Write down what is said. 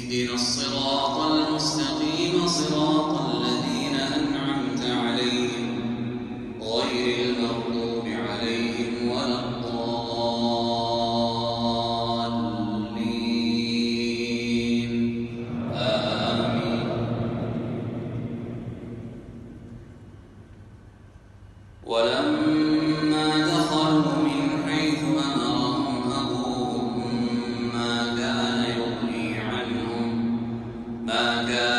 اهدنا الصراط المستقيم صراط الذين أنعمت عليهم غير المغضوب عليهم ولا الضالين آمين. ولما دخلوا من حيث أمرهم أبوهم ما كان